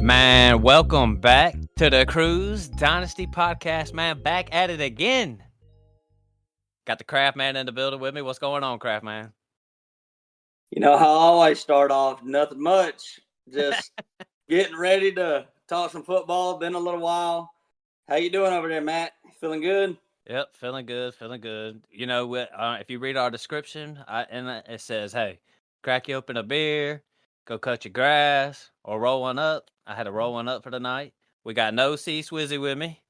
Man, welcome back to the Cruise Dynasty Podcast, man. Back at it again. Got the Craft Man in the building with me. What's going on, Craft Man? You know how I always start off, nothing much. Just getting ready to talk some football. Been a little while. How you doing over there, Matt? Feeling good? Yep, feeling good. You know, if you read our description, it says, hey, crack you open a beer, go cut your grass, or roll one up. I had to roll one up for the night. We got no C Swizzy with me.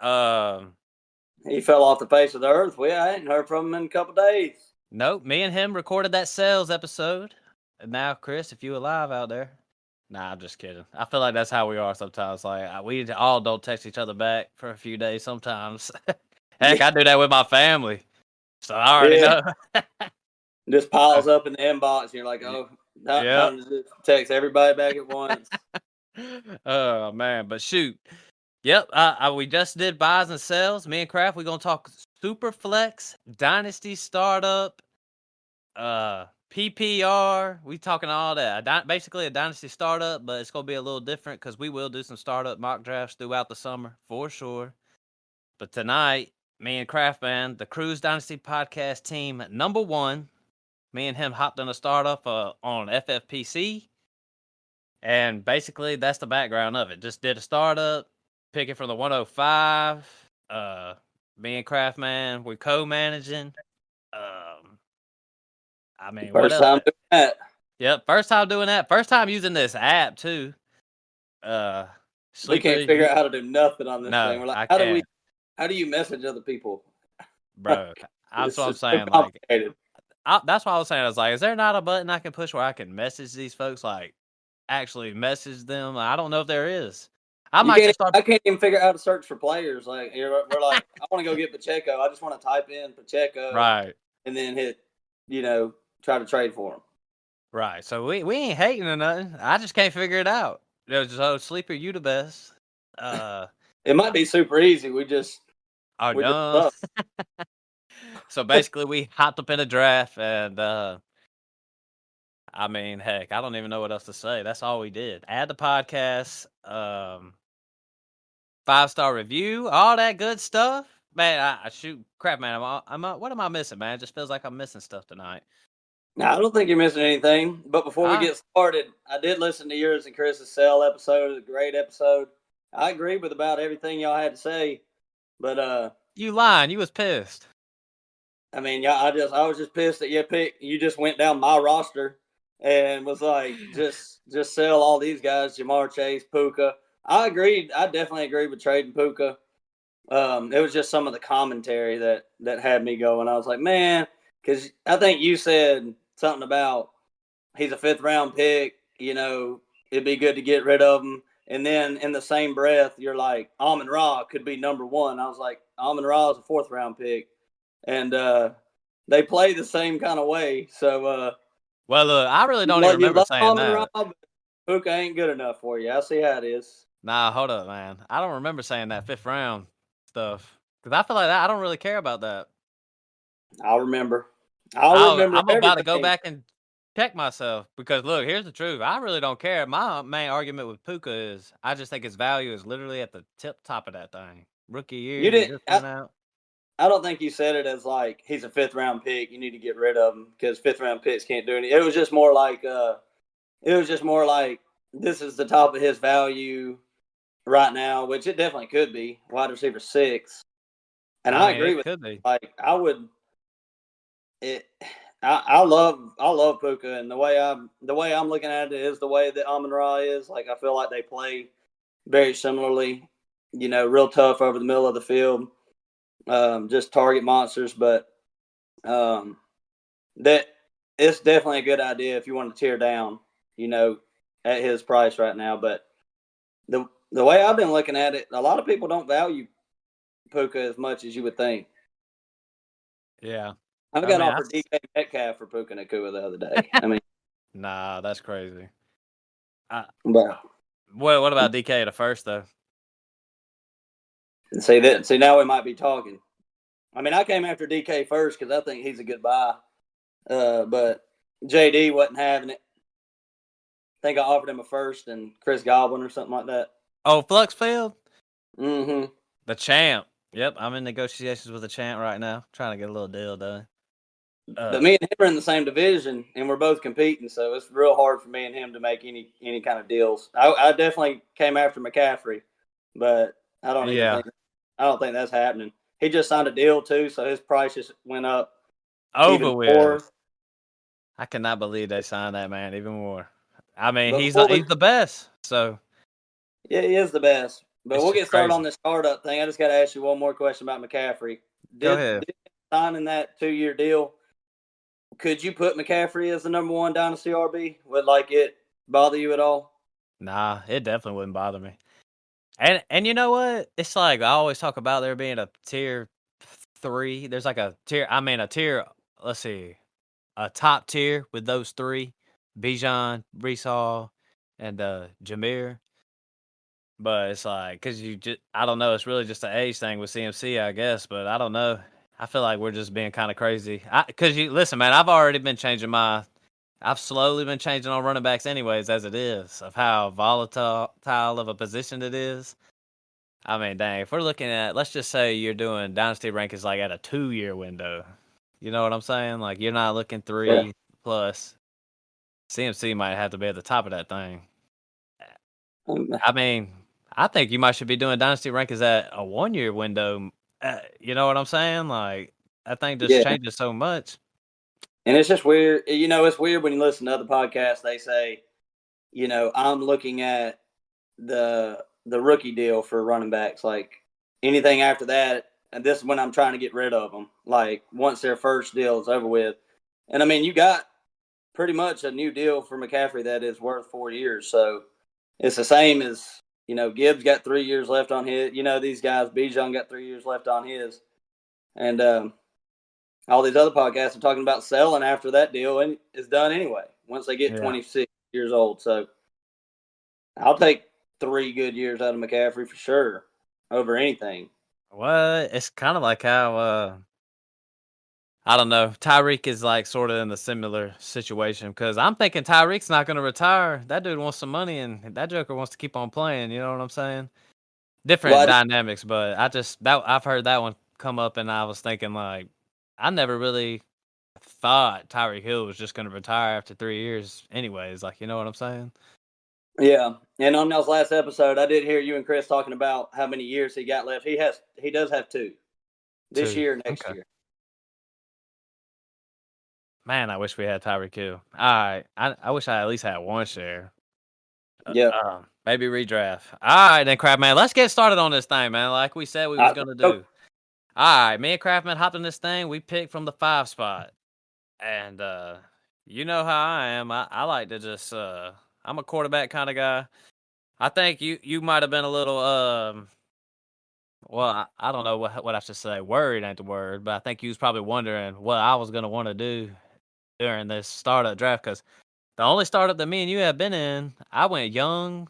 He fell off the face of the earth. I ain't heard from him in a couple days. Nope, me and him recorded that sales episode. And now, Chris, if you alive out there. Nah, I'm just kidding. I feel like that's how we are sometimes. Like, we all don't text each other back for a few days sometimes. Heck, I do that with my family. So I already know. Just piles up in the inbox, and you're like, oh, time to just text everybody back at once. Oh, man. But shoot. Yep, we just did buys and sells. Me and Kraft, we're going to talk Superflex, Dynasty Startup, PPR. We talking all that. Basically a Dynasty Startup, but it's going to be a little different because we will do some startup mock drafts throughout the summer, for sure. But tonight, me and Kraft Man, the Cruise Dynasty Podcast team, number one, me and him hopped on a startup on FFPC. And basically, that's the background of it. Just did a startup. Picking from the 105. Me and Kraft Man, we're co-managing. I mean, first time doing that. Yep, first time doing that. First time using this app too. We can't figure out how to do nothing on this thing. We're like, how do you message other people? Bro, that's what I'm saying. Like, that's what I was saying. I was like, is there not a button I can push where I can message these folks? Like, actually message them? I don't know if there is. I can't even figure out how to search for players. Like we're like, I want to go get Pacheco. I just want to type in Pacheco, right, and then hit, try to trade for him. Right. So we ain't hating or nothing. I just can't figure it out. Sleeper, you the best. It might be super easy. We just dumb. So basically, we hopped up in a draft, and I mean, heck, I don't even know what else to say. That's all we did. Add the podcast. 5-star review, all that good stuff, man. I shoot crap, man. What am I missing, man? It just feels like I'm missing stuff tonight. No, I don't think you're missing anything. But before we get started, I did listen to yours and Chris's sell episode. It was a great episode. I agree with about everything y'all had to say. But you lying? You was pissed. I mean, I was just pissed that you just went down my roster and was like, just sell all these guys, Jamar Chase, Puka. I agreed. I definitely agreed with trading Puka. It was just some of the commentary that had me going. I was like, man, because I think you said something about he's a 5th round pick. It'd be good to get rid of him. And then in the same breath, you're like, Amon-Ra could be number 1. I was like, Amon-Ra is a 4th round pick. And they play the same kind of way. So, well, look, I really don't even remember saying that. Puka ain't good enough for you. I see how it is. Nah, hold up, man. I don't remember saying that 5th round stuff because I feel like that I don't really care about that. I'll remember. I'm about to go back and check myself because look, here's the truth. I really don't care. My main argument with Puka is I just think his value is literally at the top of that thing. Rookie year, you didn't. I don't think you said it as like he's a 5th round pick. You need to get rid of him because 5th round picks can't do anything. It was just more like this is the top of his value right now, which it definitely could be. Wide receiver 6, and I agree with. Could be. Like I would. I love Puka, and the way I'm looking at it is the way that Amon-Ra is. Like I feel like they play very similarly. Real tough over the middle of the field. Just target monsters, but that it's definitely a good idea if you want to tear down, at his price right now. But the way I've been looking at it, a lot of people don't value Puka as much as you would think. Yeah. I got offered DK Metcalf for Puka Nacua the other day. I mean, nah, that's crazy. But Well, what about DK at a first though? And see that. See now we might be talking. I mean, I came after DK first because I think he's a good buy. But JD wasn't having it. I think I offered him a first and Chris Godwin or something like that. Oh, Fluxfield, Mm-hmm. the champ. Yep, I'm in negotiations with the champ right now, trying to get a little deal done. But me and him are in the same division, and we're both competing, so it's real hard for me and him to make any kind of deals. I definitely came after McCaffrey, but I don't think that's happening. He just signed a deal too, so his price just went up over even more. with. I cannot believe they signed that man even more. I mean, But he's the best. So yeah, he is the best. But it's we'll just get started crazy. on this startup thing. I just got to ask you one more question about McCaffrey. Go ahead. Did signing that 2-year deal? Could you put McCaffrey as the number one dynasty RB? Would it bother you at all? Nah, it definitely wouldn't bother me. And you know what? It's like I always talk about there being a tier 3. There's like a tier. I mean, a tier. Let's see, a top tier with those 3: Bijan, Brees Hall, and Jameer. But it's like, cause I don't know. It's really just an age thing with CMC, I guess. But I don't know. I feel like we're just being kind of crazy. Cause you listen, man. I've slowly been changing on running backs, anyways, as it is, of how volatile of a position it is. I mean, dang, if we're looking at, let's just say you're doing dynasty rankings like at a 2-year window. You know what I'm saying? Like you're not looking 3 plus. CMC might have to be at the top of that thing. I mean, I think you might should be doing dynasty rankings at a 1-year window. You know what I'm saying? Like that thing just changes so much. And it's just weird. It's weird when you listen to other podcasts. They say, I'm looking at the rookie deal for running backs. Like anything after that, and this is when I'm trying to get rid of them. Like once their first deal is over with, and I mean, you got pretty much a new deal for McCaffrey that is worth 4 years. So it's the same as Gibbs got 3 years left on his. These guys, Bijan got 3 years left on his, and all these other podcasts are talking about selling after that deal and is done anyway once they get 26 years old. So I'll take 3 good years out of McCaffrey for sure over anything. Well, it's kind of like how I don't know. Tyreek is like sort of in a similar situation because I'm thinking Tyreek's not going to retire. That dude wants some money and that Joker wants to keep on playing. You know what I'm saying? Different dynamics, but I've heard that one come up and I was thinking like I never really thought Tyreek Hill was just going to retire after 3 years anyways. Like, you know what I'm saying? Yeah. And on y'all's last episode, I did hear you and Chris talking about how many years he got left. He does have 2 this year, next year. Man, I wish we had Tyreek Hill. All right. I wish I at least had 1 share. Yeah. Maybe redraft. All right, then, Craftman. Let's get started on this thing, man. Like we said we was going to do. All right. Me and Craftman hopped in this thing. We picked from the 5 spot. And you know how I am. I like to just I'm a quarterback kind of guy. I think you might have been a little well, I don't know what I should say. Worried ain't the word, but I think you was probably wondering what I was going to want to do during this startup draft because the only startup that me and you have been in, I went young,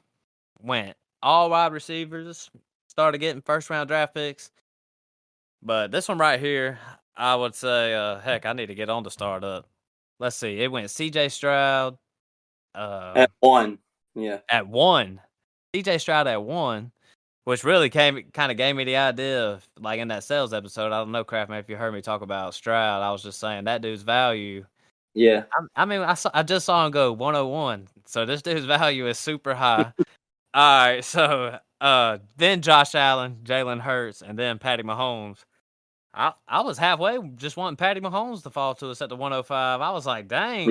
went all wide receivers, started getting first round draft picks. But this one right here, I would say, heck, I need to get on the startup. Let's see. It went CJ Stroud. At 1. Yeah. At 1. CJ Stroud at 1, which really kind of gave me the idea of, like in that sales episode, I don't know, Craftman, if you heard me talk about Stroud, I was just saying that dude's value. Yeah. I mean, I just saw him go 101. So this dude's value is super high. All right. So then Josh Allen, Jalen Hurts, and then Patty Mahomes. I was halfway just wanting Patty Mahomes to fall to us at the 105. I was like, dang,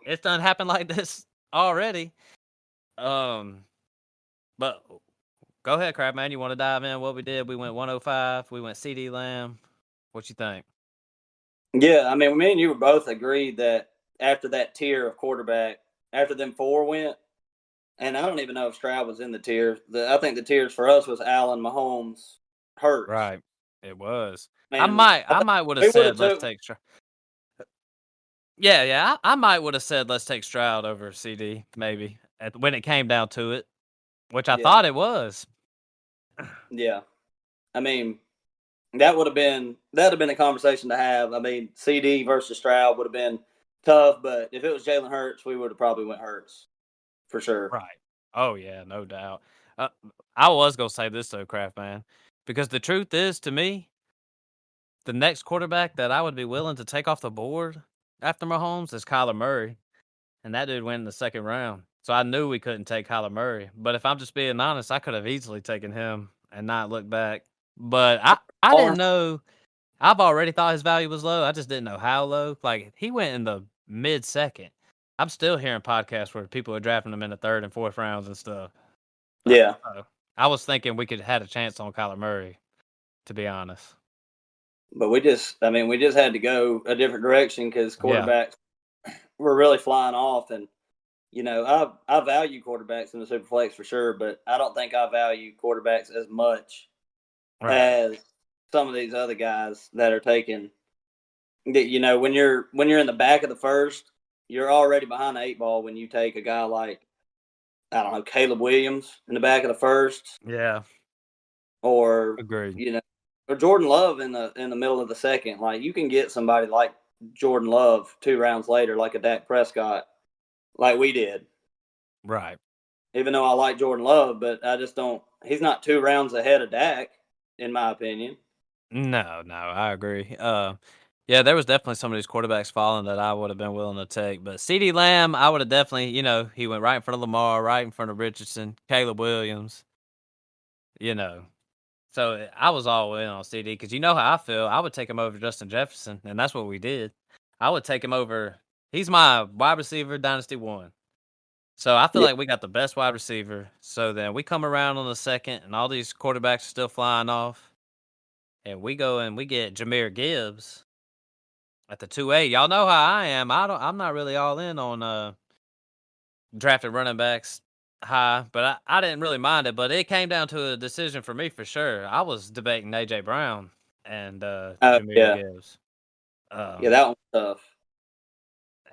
it's done happened like this already. But go ahead, Crabman. You want to dive in what we did? We went 105. We went CD Lamb. What you think? Yeah, I mean, me and you were both agreed that after that tier of quarterback, after them 4 went, and I don't even know if Stroud was in the tier. I think the tiers for us was Allen, Mahomes, Hurts. Right. It was. Man, I might would have said let's take Stroud. Yeah. I might would have said let's take Stroud over CD maybe when it came down to it. which I Yeah. thought it was. Yeah. I mean, that'd have been a conversation to have. I mean, CD versus Stroud would have been tough, but if it was Jalen Hurts, we would have probably went Hurts for sure. Right. Oh yeah, no doubt. Uh, I was gonna say this though, Kraft man, because the truth is, to me, the next quarterback that I would be willing to take off the board after Mahomes is Kyler Murray, and that dude went in the second round. So I knew we couldn't take Kyler Murray. But if I'm just being honest, I could have easily taken him and not looked back. But I Or didn't know. I've already thought his value was low. I just didn't know how low. Like he went in the mid second. I'm still hearing podcasts where people are drafting him in the third and fourth rounds and stuff. yeah, So I was thinking we could have had a chance on Kyler Murray, to be honest. but we just had to go a different direction because Yeah. quarterbacks were really flying off, and I value quarterbacks in the Superflex for sure, but I don't think I value quarterbacks as much Right. as some of these other guys that are taking. When you're in the back of the first, you're already behind the eight ball when you take a guy like I don't know Caleb Williams in the back of the first, Yeah. or Agreed. or Jordan Love in the middle of the second. Like you can get somebody like Jordan Love 2 rounds later, like a Dak Prescott, like we did. Right. Even though I like Jordan Love, but I just don't. He's not 2 rounds ahead of Dak, in my opinion. No, no, I agree. Yeah, there was definitely some of these quarterbacks falling that I would have been willing to take, but CD Lamb, I would have definitely, he went right in front of Lamar, right in front of Richardson, Caleb Williams, you know. So I was all in on CD because you know how I feel. I would take him over Justin Jefferson, and that's what we did. I would take him over. He's my wide receiver, Dynasty One. So I feel Yeah, like we got the best wide receiver. So then we come around on the second, and all these quarterbacks are still flying off. And we go and we get Jahmyr Gibbs at the 2A. Y'all know how I am. I'm not really all in on drafted running backs high, but I didn't really mind it. But it came down to a decision for me for sure. I was debating AJ Brown and Jahmyr yeah, Gibbs. yeah. Um, That one's tough.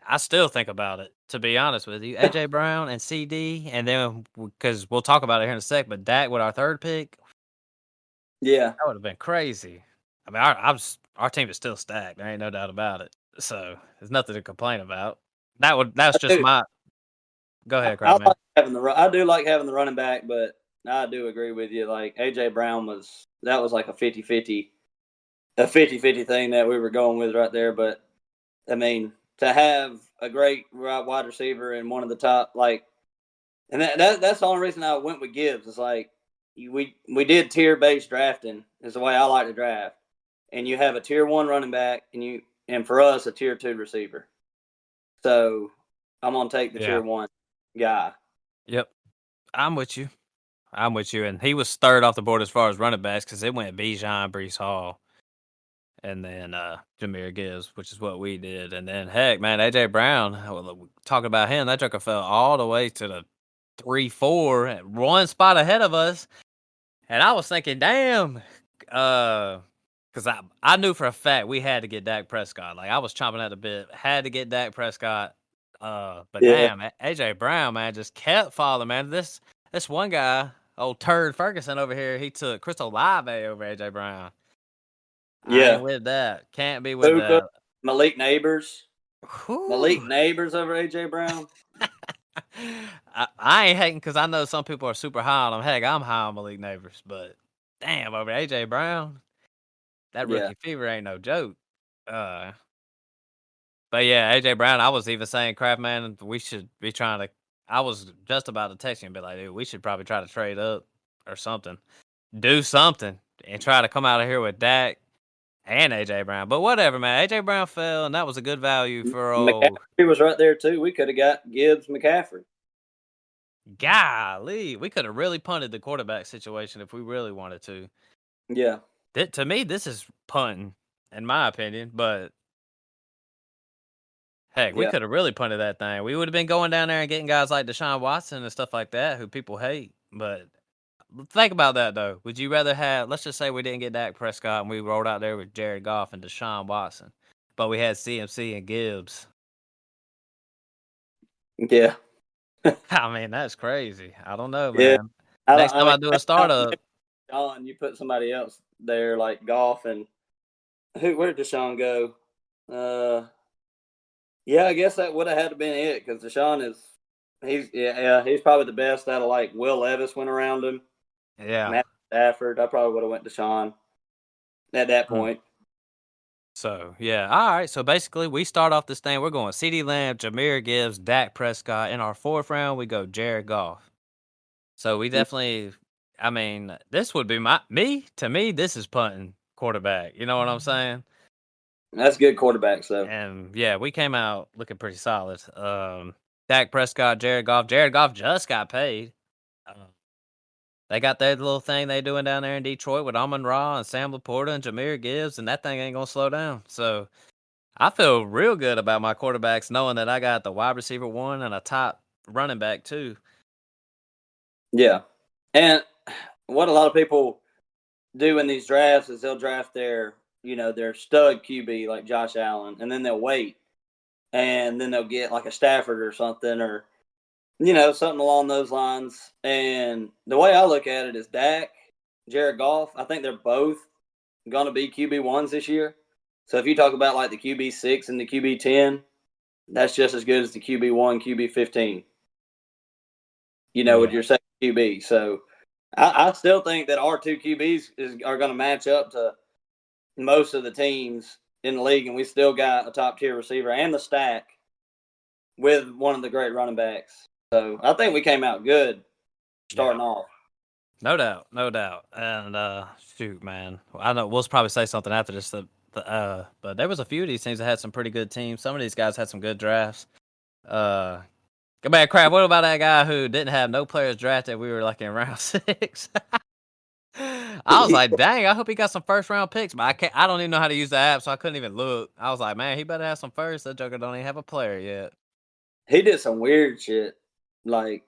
I still think about it, to be honest with you. AJ Brown and CD, and then because we'll talk about it here in a sec, but Dak with our third pick, Yeah, that would have been crazy. I mean, our team is still stacked. There ain't no doubt about it. So there's nothing to complain about. That's I just do. my. Go ahead, I Crab man. like having I do like having the running back, but I do agree with you. Like AJ Brown was like a 50-50 thing that we were going with right there. But I mean, to have a great wide receiver and one of the top, like, and that's the only reason I went with Gibbs. It's like we did tier based drafting is the way I like to draft, and you have a tier one running back, and for us a tier two receiver. So I'm gonna take the Yeah. tier one guy. Yep. I'm with you. I'm with you. And he was third off the board as far as running backs because it went Bijan, Brees Hall, and then Jahmyr Gibbs, which is what we did. And then heck, man, AJ Brown. Talking about him, that joker fell all the way to the 3-4, at one spot ahead of us. And I was thinking, damn, because I knew for a fact we had to get Dak Prescott. Like I was chomping at the bit, had to get Dak Prescott. But Yeah, damn, AJ Brown, man, just kept falling, man. This one guy, old turd Ferguson over here, he took Crystal Live over AJ Brown. I yeah. ain't with that. Can't be with Puka, that. Malik Neighbors, Whew. over AJ Brown. I ain't hating because I know some people are super high on him. Heck, I'm high on Malik Neighbors, but damn, over AJ Brown. That Yeah, rookie fever ain't no joke. Uh, but yeah, AJ Brown, I was even saying, Craft Man, we should be trying to. I was just about to text you and be like, dude, we should probably try to trade up or something, do something, and try to come out of here with Dak and AJ Brown. But whatever, man. AJ Brown fell, and that was a good value for old. McCaffrey was right there too. We could have got Gibbs McCaffrey. Golly, we could have really punted the quarterback situation if we really wanted to. Yeah, To me, this is punting, in my opinion, but heck, we yeah. could have really punted that thing. We would have been going down there and getting guys like Deshaun Watson and stuff like that, who people hate. But think about that though. Would you rather have? Let's just say we didn't get Dak Prescott and we rolled out there with Jared Goff and Deshaun Watson, but we had CMC and Gibbs. Yeah, I mean, that's crazy. I don't know, yeah. man. Next time I do a startup. Deshaun, you put somebody else there like Golf and where did Deshaun go? Yeah, I guess that would have had to been it because Deshaun is he's probably the best out of like Will Levis went around him. Yeah. Matt Stafford, I probably would have went Deshaun at that point. So, yeah. All right. So, basically, we start off this thing. We're going CeeDee Lamb, Jahmyr Gibbs, Dak Prescott. In our fourth round, we go Jared Goff. So, we definitely, I mean, this would be to me, this is punting quarterback. You know what I'm saying? That's good quarterbacks, though. And, yeah, we came out looking pretty solid. Dak Prescott, Jared Goff. Jared Goff just got paid. They got their little thing they doing down there in Detroit with Amon Ra and Sam Laporta and Jahmyr Gibbs, and that thing ain't going to slow down. So, I feel real good about my quarterbacks knowing that I got the wide receiver 1 and a top running back 2. Yeah. And what a lot of people do in these drafts is they'll draft their stud QB like Josh Allen, and then they'll wait, and then they'll get like a Stafford or something, or something along those lines. And the way I look at it is Dak, Jared Goff, I think they're both going to be QB1s this year. So if you talk about like the QB6 and the QB10, that's just as good as the QB1, QB15. With your second QB. So I still think that our two QBs are going to match up to most of the teams in the league, and we still got a top tier receiver and the stack with one of the great running backs. So I think we came out good starting off. No doubt, no doubt. And shoot, man, I know we'll probably say something after this. But there was a few of these teams that had some pretty good teams. Some of these guys had some good drafts. Go back, crap. What about that guy who didn't have no players drafted? We were like in round 6. I was like, dang, I hope he got some first round picks, but I don't even know how to use the app, so I couldn't even look. I was like, man, he better have some first. That joker don't even have a player yet. He did some weird shit. Like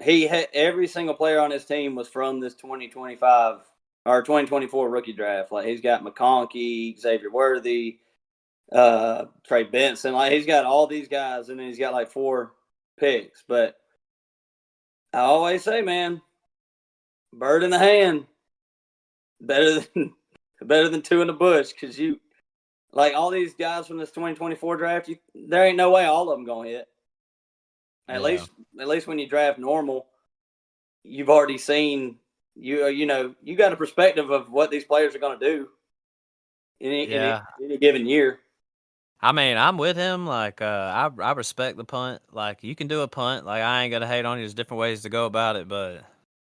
he had every single player on his team was from this 2025 or 2024 rookie draft. Like he's got McConkey, Xavier Worthy, Trey Benson. Like he's got all these guys, and then he's got like 4 picks. But I always say, man, bird in the hand better than 2 in the bush, because you like all these guys from this 2024 draft. There ain't no way all of them gonna hit. At least when you draft normal, you've already seen you got a perspective of what these players are going to do in any given year. I mean, I'm with him. Like, I respect the punt. Like, you can do a punt. Like, I ain't gonna hate on you. There's different ways to go about it, but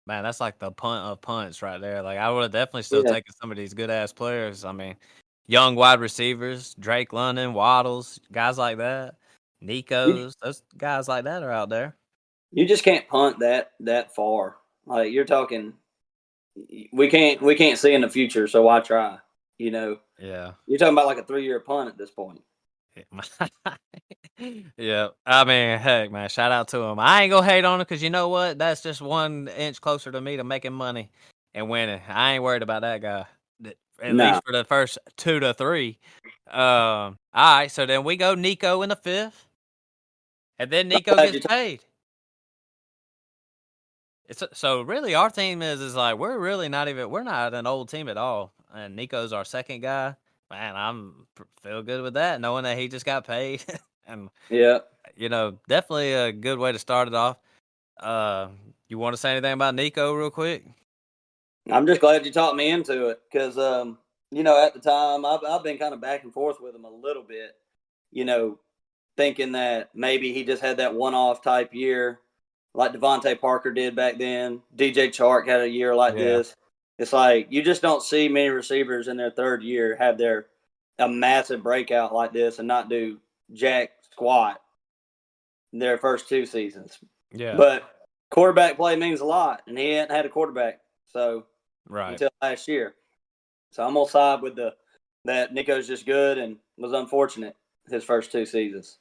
man, that's like the punt of punts right there. Like, I would have definitely still taken some of these good ass players. I mean, young wide receivers, Drake London, Waddles, guys like that, Nico's, those guys like that are out there. You just can't punt that far. Like you're talking, we can't see in the future, so why try? Yeah. You're talking about like a 3-year punt at this point. Yeah, I mean, heck, man, shout out to him. I ain't gonna hate on him because you know what? That's just 1 inch closer to me to making money and winning. I ain't worried about that guy, at least for the first 2 to 3. All right, so then we go Nico in the 5th, and then Nico gets paid. So really, our team is like we're not an old team at all, and Nico's our second guy. Man, I'm feel good with that, knowing that he just got paid, and definitely a good way to start it off. You want to say anything about Nico real quick? I'm just glad you talked me into it because at the time I've been kind of back and forth with him a little bit, thinking that maybe he just had that one-off type year like Devontae Parker did back then. DJ Chark had a year like this. It's like you just don't see many receivers in their 3rd year have a massive breakout like this and not do jack squat their first 2 seasons. Yeah. But quarterback play means a lot, and he hadn't had a quarterback until last year. So I'm gonna side with that Nico's just good and was unfortunate his first 2 seasons.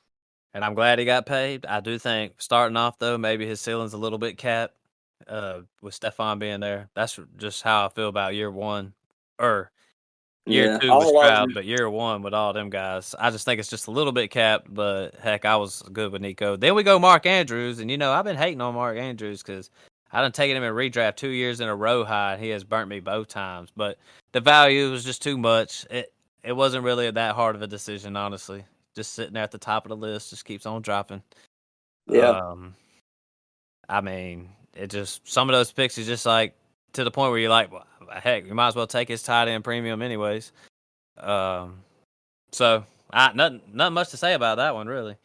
And I'm glad he got paid. I do think starting off though, maybe his ceiling's a little bit capped. With Stephon being there, that's just how I feel about year 1 or year 2 with Stroud, but year 1 with all them guys. I just think it's just a little bit capped, but heck, I was good with Nico. Then we go Mark Andrews, and I've been hating on Mark Andrews because I done taken him in redraft 2 years in a row high, and he has burnt me both times. But the value was just too much. It wasn't really that hard of a decision, honestly. Just sitting there at the top of the list, just keeps on dropping. Yeah. I mean, it just some of those picks is just like to the point where you're like, well, heck, you might as well take his tight end premium anyways. So nothing much to say about that one, really.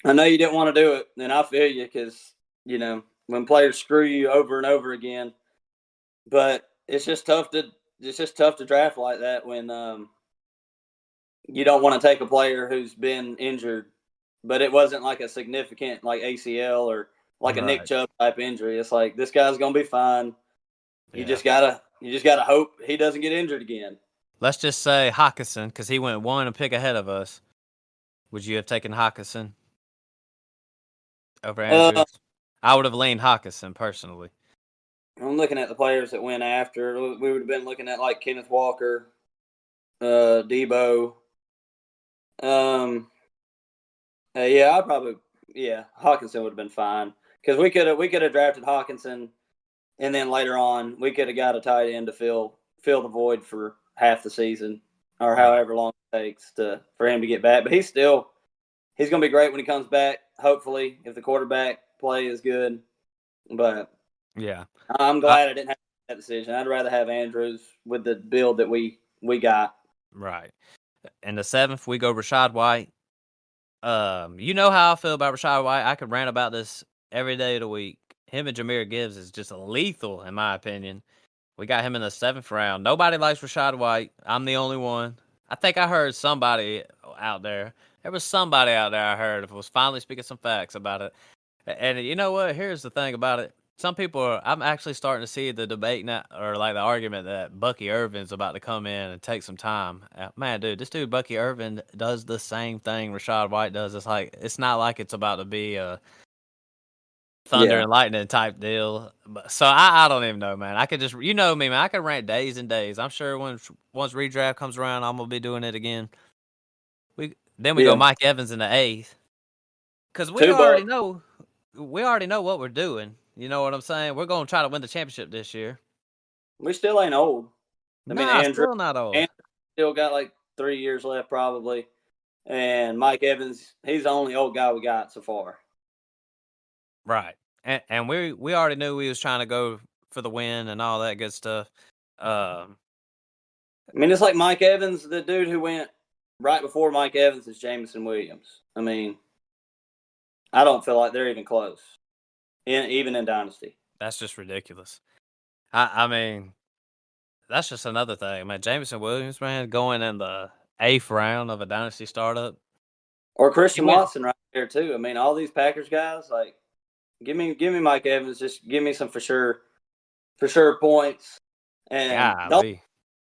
I know you didn't want to do it, and I feel you because when players screw you over and over again, but it's just tough to draft like that when you don't want to take a player who's been injured, but it wasn't like a significant like ACL or like a Nick Right. Chubb type injury. It's like this guy's gonna be fine. You Yeah. just gotta hope he doesn't get injured again. Let's just say Hawkinson, because he went one pick ahead of us. Would you have taken Hawkinson over Uh, Andrews? I would have leaned Hawkinson personally. I'm looking at the players that went after. We would have been looking at like Kenneth Walker, Debo. Yeah, Hawkinson would have been fine because we could have drafted Hawkinson, and then later on we could have got a tight end to fill the void for half the season or however long it takes for him to get back. But he's going to be great when he comes back. Hopefully, if the quarterback play is good. But yeah, I'm glad I didn't have that decision. I'd rather have Andrews with the build that we got. Right. In the 7th, we go Rachaad White. You know how I feel about Rachaad White. I could rant about this every day of the week. Him and Jahmyr Gibbs is just lethal, in my opinion. We got him in the 7th round. Nobody likes Rachaad White. I'm the only one. I think I heard somebody out there. There was somebody out there I heard was finally speaking some facts about it. And you know what? Here's the thing about it. Some people I'm actually starting to see the debate now, or like the argument that Bucky Irvin's about to come in and take some time. Man, dude, this dude Bucky Irvin does the same thing Rachaad White does. It's not like it's about to be a thunder and lightning type deal. So I don't even know, man. I could just, you know me, man. I could rant days and days. I'm sure once redraft comes around, I'm gonna be doing it again. We go Mike Evans in the 8th, because we already know what we're doing. You know what I'm saying? We're gonna try to win the championship this year. We still ain't old. I mean, Still not old. Andrew still got like 3 years left probably, and Mike Evans, he's the only old guy we got so far. Right, and we already knew we was trying to go for the win and all that good stuff. I mean, it's like Mike Evans, the dude who went right before Mike Evans is Jameson Williams. I mean, I don't feel like they're even close, even in Dynasty. That's just ridiculous. I mean, that's just another thing, man. Jameson Williams, man, going in the 8th round of a dynasty startup, or Christian Watson right there too. I mean, all these Packers guys, like, give me Mike Evans, just give me some for sure points. And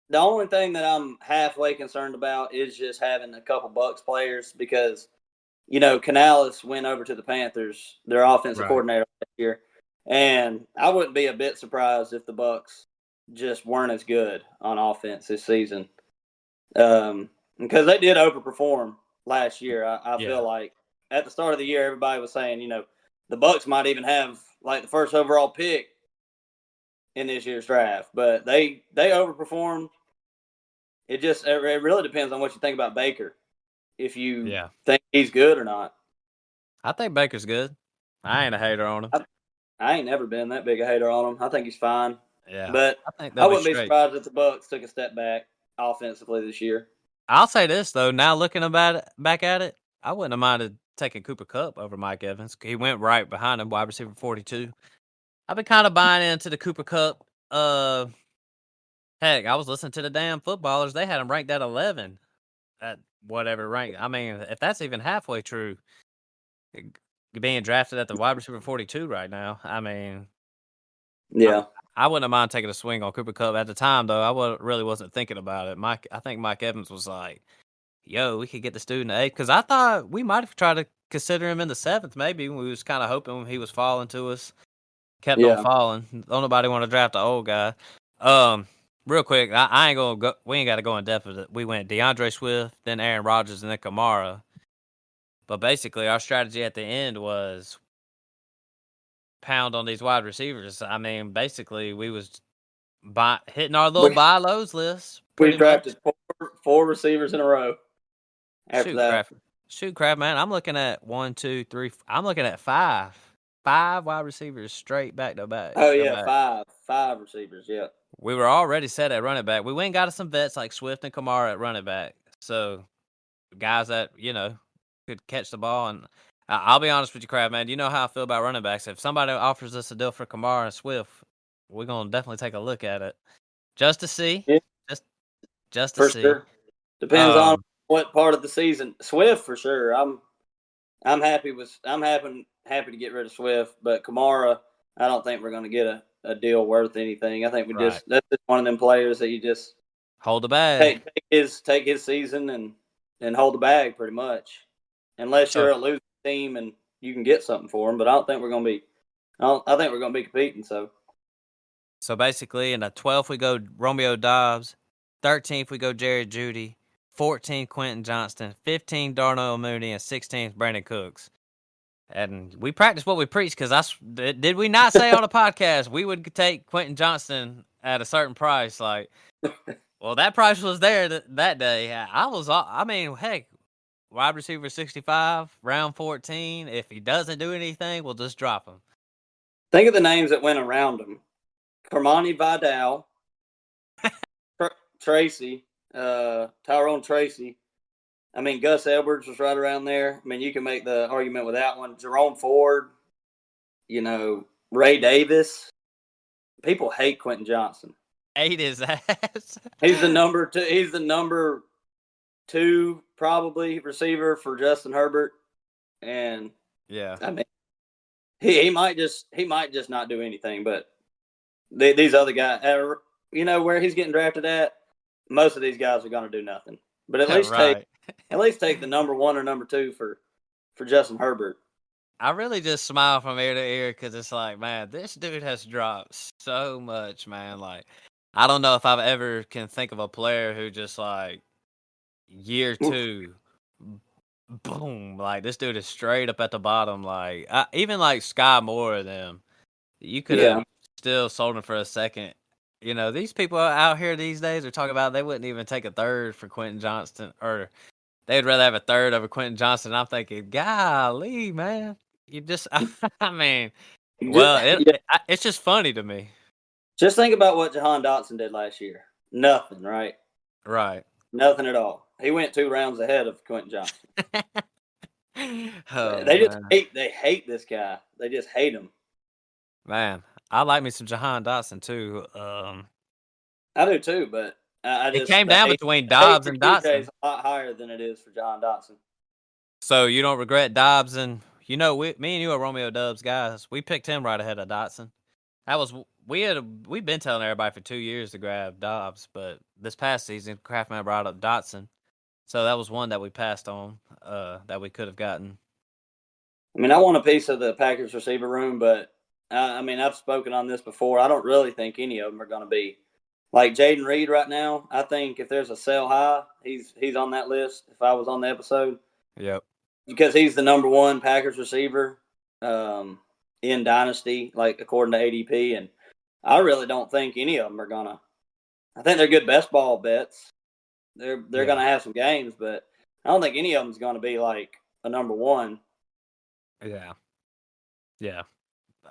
the only thing that I'm halfway concerned about is just having a couple Bucks players because, Canales went over to the Panthers, their offensive coordinator last year, and I wouldn't be a bit surprised if the Bucks just weren't as good on offense this season, because they did overperform last year. I feel like at the start of the year, everybody was saying, the Bucks might even have like the first overall pick in this year's draft, but they overperformed. It really depends on what you think about Baker. If you think he's good or not. I think Baker's good. I ain't a hater on him. I ain't never been that big a hater on him. I think he's fine. Yeah, but I wouldn't be surprised if the Bucks took a step back offensively this year. I'll say this though, now looking back at it, I wouldn't have minded taking Cooper Kupp over Mike Evans. He went right behind him, wide receiver 42. I've been kind of buying into the Cooper Kupp. Heck, I was listening to the damn footballers. They had him ranked at 11 at whatever rank. I mean, if that's even halfway true, being drafted at the wide receiver 42 right now. I mean, yeah, I wouldn't have mind taking a swing on Cooper Kupp at the time, though. I really wasn't thinking about it. I think Mike Evans was like, "Yo, we could get this dude in the 8th," because I thought we might have tried to consider him in the 7th. Maybe we was kind of hoping he was falling to us. Kept on falling. Don't nobody want to draft an old guy. Real quick, I ain't gonna go. We ain't got to go in depth with it. We went DeAndre Swift, then Aaron Rodgers, and then Kamara. But basically, our strategy at the end was pound on these wide receivers. I mean, basically, we was hitting our little buy lows list We pretty much. drafted four receivers in a row after that. Shoot, crap, man. I'm looking at 1, 2, 3. I'm looking at five wide receivers straight back to back. Oh yeah, five receivers. Yeah. We were already set at running back. We went and got us some vets like Swift and Kamara at running back. So guys that could catch the ball. And I'll be honest with you, Crab, man. You know how I feel about running backs. If somebody offers us a deal for Kamara and Swift, we're gonna definitely take a look at it just to see. Yeah. Just to for see. Sure. Depends on what part of the season. Swift for sure. I'm happy to get rid of Swift, but Kamara, I don't think we're going to get a deal worth anything. I think that's just one of them players that you just hold the bag. Take his season and hold the bag pretty much, unless you're a losing team and you can get something for him. But I don't think we're going to be. I think we're going to be competing. So basically, in the 12th we go Romeo Dobbs, 13th we go Jerry Jeudy, 14th Quentin Johnston, 15th Darnell Mooney, and 16th Brandon Cooks. And we practice what we preach because did we not say on the podcast we would take Quentin Johnston at a certain price? Like, well, that price was there that day. Heck, wide receiver 65, round 14. If he doesn't do anything, we'll just drop him. Think of the names that went around him. Carmani Vidal, Tracy, Tyrone Tracy. I mean, Gus Edwards was right around there. I mean, you can make the argument with that one. Jerome Ford, Ray Davis. People hate Quentin Johnston. Hate his ass. He's the number two. He's the number two probably receiver for Justin Herbert, and yeah, I mean, he might just not do anything. But these other guys, where he's getting drafted at, most of these guys are going to do nothing. But at least take the number one or number two for Justin Herbert. I really just smile from ear to ear because it's like, man, this dude has dropped so much, man. Like, I don't know if I've ever can think of a player who just like year two, boom, like this dude is straight up at the bottom. Like, even like Sky Moore of them, you could have still sold him for a second. These people out here these days are talking about they wouldn't even take a third for Quentin Johnston, or they'd rather have a third over Quentin Johnston. I'm thinking, golly, man, you just, I mean, well, it's just funny to me. Just think about what Jahan Dotson did last year. Nothing, right? Right. Nothing at all. He went 2 rounds ahead of Quentin Johnston. They hate this guy. They just hate him. Man, I like me some Jahan Dotson too. I do too, but it came down between Dobbs and Dotson. It's a lot higher than it is for Jahan Dotson. So you don't regret Dobbs, and me and you are Romeo Dubs guys. We picked him right ahead of Dotson. We've been telling everybody for 2 years to grab Dobbs, but this past season, Craftman brought up Dotson, so that was one that we passed on that we could have gotten. I mean, I want a piece of the Packers receiver room, but I've spoken on this before. I don't really think any of them are going to be like Jaden Reed right now. I think if there's a sell high, he's on that list. If I was on the episode, yep, because he's the number one Packers receiver in Dynasty, like according to ADP, and I really don't think any of them are gonna. I think they're good best ball bets. They're gonna have some games, but I don't think any of them is gonna be like a number one. Yeah, yeah.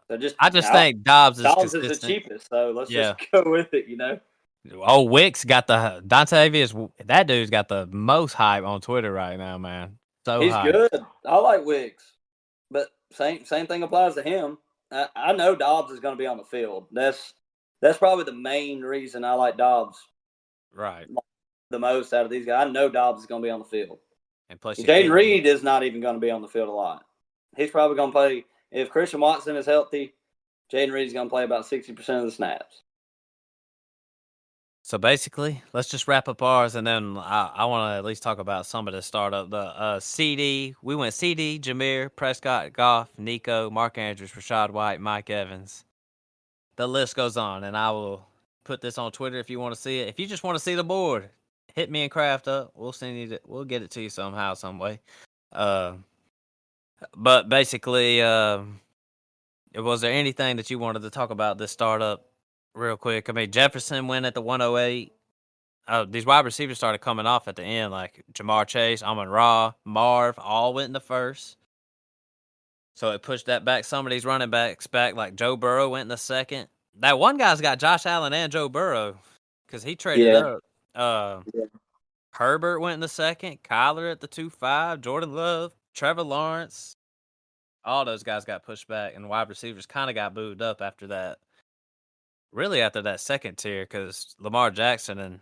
So I just think Dobbs is the cheapest, so let's just go with it. Oh, Wicks got the Dontavius. That dude's got the most hype on Twitter right now, man. So he's hype. good. I like Wicks, but same thing applies to him. I know Dobbs is going to be on the field. That's probably the main reason I like Dobbs. Right. The most out of these guys, I know Dobbs is going to be on the field. And plus, Jaden Reed is not even going to be on the field a lot. He's probably going to play. If Christian Watson is healthy, Jaden Reed is going to play about 60% of the snaps. So basically, let's just wrap up ours, and then I want to at least talk about some of the startup. The CD, we went CD, Jameer, Prescott, Goff, Nico, Mark Andrews, Rashad White, Mike Evans. The list goes on, and I will put this on Twitter if you want to see it. If you just want to see the board, hit me and Kraft up. We'll send you. We'll get it to you somehow, some way. But basically, Was there anything that you wanted to talk about this startup real quick? I mean, Jefferson went at the 108. These wide receivers started coming off at the end, like Jamar Chase, Amon-Ra, Marv, all went in the first. So it pushed that back. Some of these running backs back, like Joe Burrow went in the second. That one guy's got Josh Allen and Joe Burrow because he traded Yeah. up. Herbert went in the second. Kyler at the 2-5. Jordan Love, Trevor Lawrence. All those guys got pushed back, and wide receivers kind of got moved up after that. Really, after that second tier, because Lamar Jackson and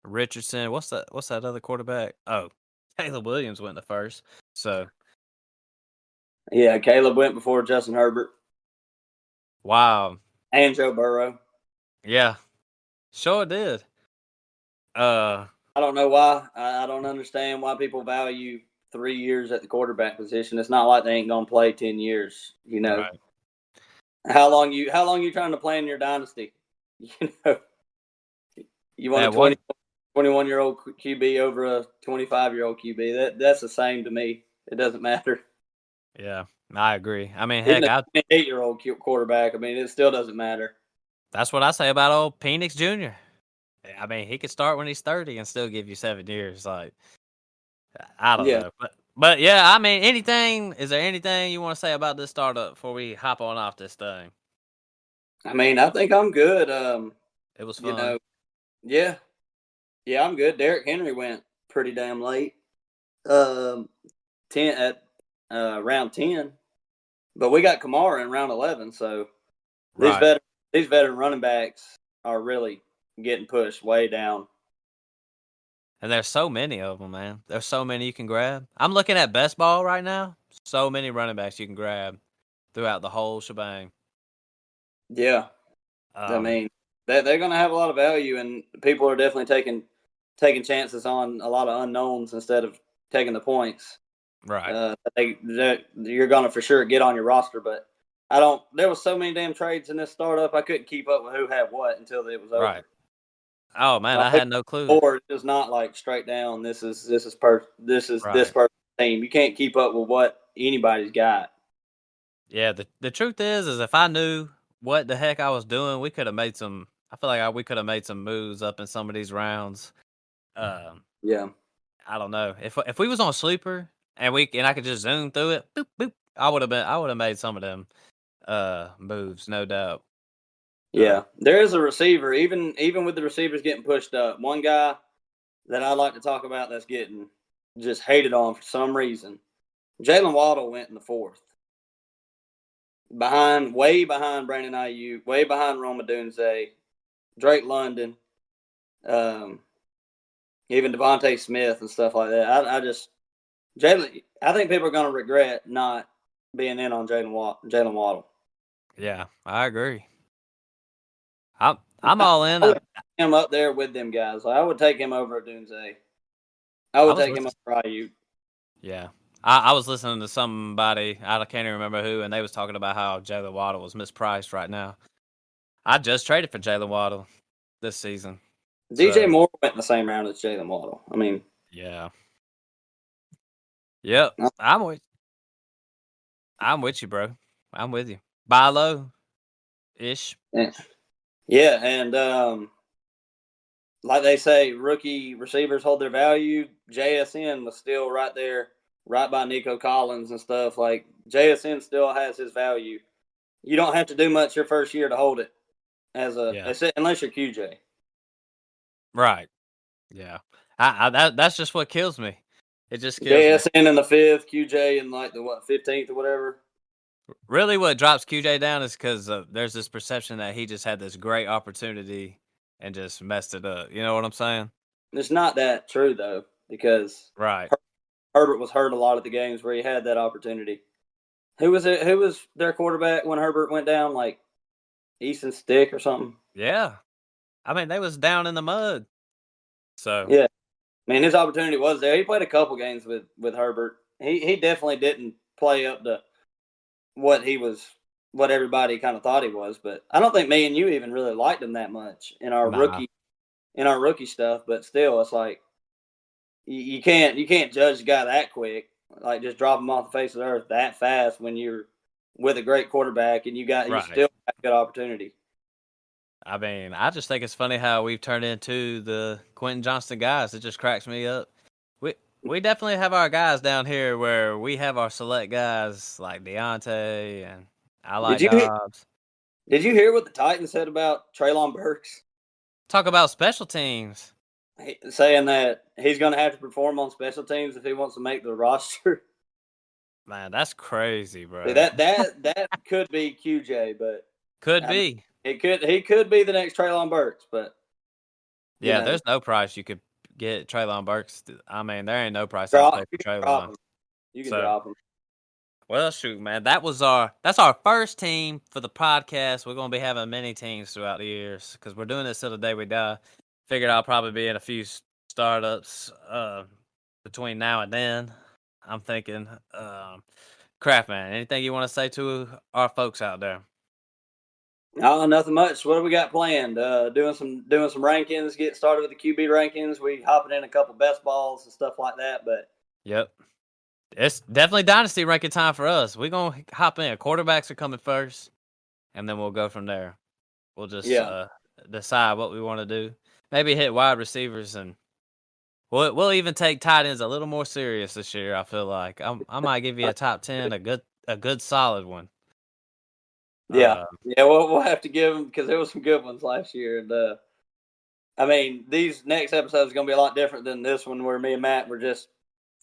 Richardson. What's that? What's that other quarterback? Oh, Caleb Williams went in the first. So Yeah, Caleb went before Justin Herbert wow, and Joe Burrow. yeah, sure did. I don't know why. I don't understand why people value 3 years at the quarterback position. It's not like they ain't gonna play 10 years. You know Right. how long you trying to plan your dynasty? You know, you want a That one. 21-year-old QB over a 25-year-old QB. That's the same to me. It doesn't matter. Yeah, I agree. I mean, Even heck, a 28-year-old quarterback. I mean, it still doesn't matter. that's what I say about old Penix Jr. I mean, he could start when he's 30 and still give you 7 years. Like, I don't Yeah. know, but yeah, I mean, anything. Is there anything you want to say about this startup before we hop on off this thing? I mean, I think I'm good. It was You fun. know, yeah, yeah, I'm good. Derrick Henry went pretty damn late. Um, 10 at round 10, but we got Kamara in round 11. So these Right. veteran running backs are really getting pushed way down. And there's so many of them, man. There's so many you can grab. I'm looking at best ball right now. So many running backs you can grab throughout the whole shebang. Yeah, I Um, mean they're going to have a lot of value, and people are definitely taking chances on a lot of unknowns instead of taking the points. right. You're going to for sure get on your roster, but I don't. There was so many damn trades in this startup, I couldn't keep up with who had what until it was Right. over. Oh man, I Like, had no clue. board is not like straight down. This is this Right. person's team. You can't keep up with what anybody's got. Yeah. The truth is if I knew what the heck I was doing, we could have made some. I feel like we could have made some moves up in some of these rounds. Um, Yeah, I don't know if we was on sleeper and I could just zoom through it. Boop boop. I would have made some of them moves, no doubt. Uh, yeah. There is a receiver. Even with the receivers getting pushed up, one guy that I like to talk about that's getting just hated on for some reason. Jalen Waddle went in the fourth, way behind Brandon Ayuk, way behind Roma Dunze, Drake London, um, even Devontae Smith and stuff like that. I just Jalen. I think people are going to regret not being in on Jalen Waddle. yeah, I agree. I'm all in. I would take him up there with them guys. I would take him over Dunze. I I would was take him listening. over Ayuk. Yeah. I was listening to somebody, I can't even remember who, and they was talking about how Jalen Waddle was mispriced right now. I just traded for Jalen Waddle this season. DJ So, Moore went in the same round as Jalen Waddle. I mean, yeah. Yep. I'm with you, bro. I'm with you. Buy low ish. yeah, and like they say, rookie receivers hold their value. JSN was still right there, right by Nico Collins and stuff. Like JSN still has his value. You don't have to do much your first year to hold it Yeah. unless you're QJ. Right. Yeah. That's just what kills me. It just kills me. JSN in the fifth, QJ in like the 15th or whatever. Really, what drops QJ down is because there's this perception that he just had this great opportunity and just messed it up. You know what I'm saying? It's not that true though, because Right. Herbert was hurt a lot of the games where he had that opportunity. Who was it? Who was their quarterback when Herbert went down? Like Easton Stick or something. Yeah. I mean, they was down in the mud. So, Yeah, I mean his opportunity was there. He played a couple games with Herbert. He definitely didn't play up to what he was, what everybody kind of thought he was. But I don't think me and you even really liked him that much nah. in our rookie stuff. But still, it's like you can't judge a guy that quick. Like just drop him off the face of the earth that fast when you're with a great quarterback, and you Right. still have a good opportunity. I mean, I just think it's funny how we've turned into the Quentin Johnston guys. It just cracks me up. We definitely have our guys down here where we have our select guys like Deontay and I like Dobbs. Did you hear what the Titans said about Treylon Burks? Talk about special teams. Saying that he's going to have to perform on special teams if he wants to make the roster. Man, that's crazy, bro. That could be QJ, but could be. He could be the next Treylon Burks, but yeah, there's no price you could get Treylon Burks. I mean, there ain't no price I'll pay for Treylon. You can drop him. Well, shoot, man, that's our first team for the podcast. We're gonna be having many teams throughout the years because we're doing this till the day we die. Figured I'll probably be in a few startups between now and then. I'm thinking, Craft Man, anything you want to say to our folks out there? No, nothing much. What do we got planned? Doing some rankings. Get started with the QB rankings. We hopping in a couple best balls and stuff like that. But yep, it's definitely dynasty ranking time for us. We're gonna hop in. Quarterbacks are coming first, and then we'll go from there. We'll just decide what we want to do. Maybe hit wide receivers, and we'll even take tight ends a little more serious this year. I feel like I might give you a top 10, a good solid one. Yeah, we'll have to give them because there was some good ones last year. And I mean, these next episodes are going to be a lot different than this one, where me and Matt were just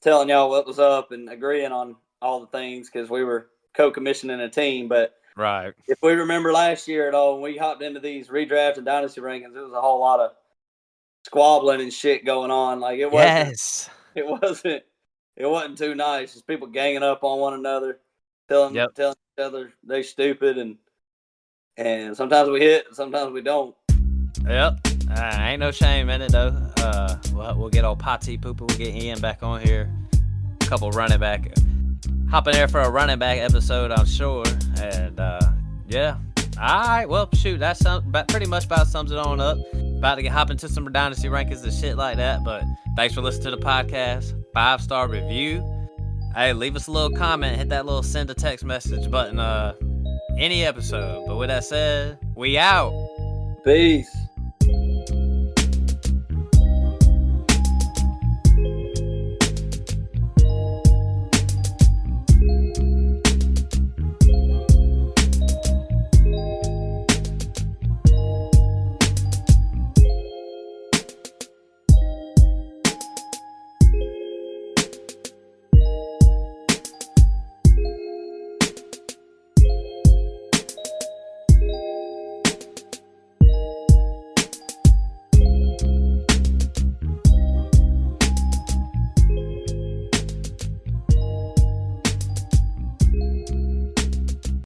telling y'all what was up and agreeing on all the things because we were co-commissioning a team. But right, if we remember last year at all, when we hopped into these redraft and dynasty rankings, it was a whole lot of squabbling and shit going on. Like it wasn't too nice. Just people ganging up on one another, telling each other they stupid, and sometimes we hit, sometimes we don't. Yep, ain't no shame in it though. We'll get old Potty Pooper. We'll get Ian back on here. A couple running back, hopping there for a running back episode, I'm sure. And yeah, all right. Well, shoot, that's pretty much about sums it on up. About to hop into some dynasty rankings and shit like that. But thanks for listening to the podcast. 5-star review. Hey, leave us a little comment. Hit that little send a text message button. Any episode. But with that said, we out. Peace.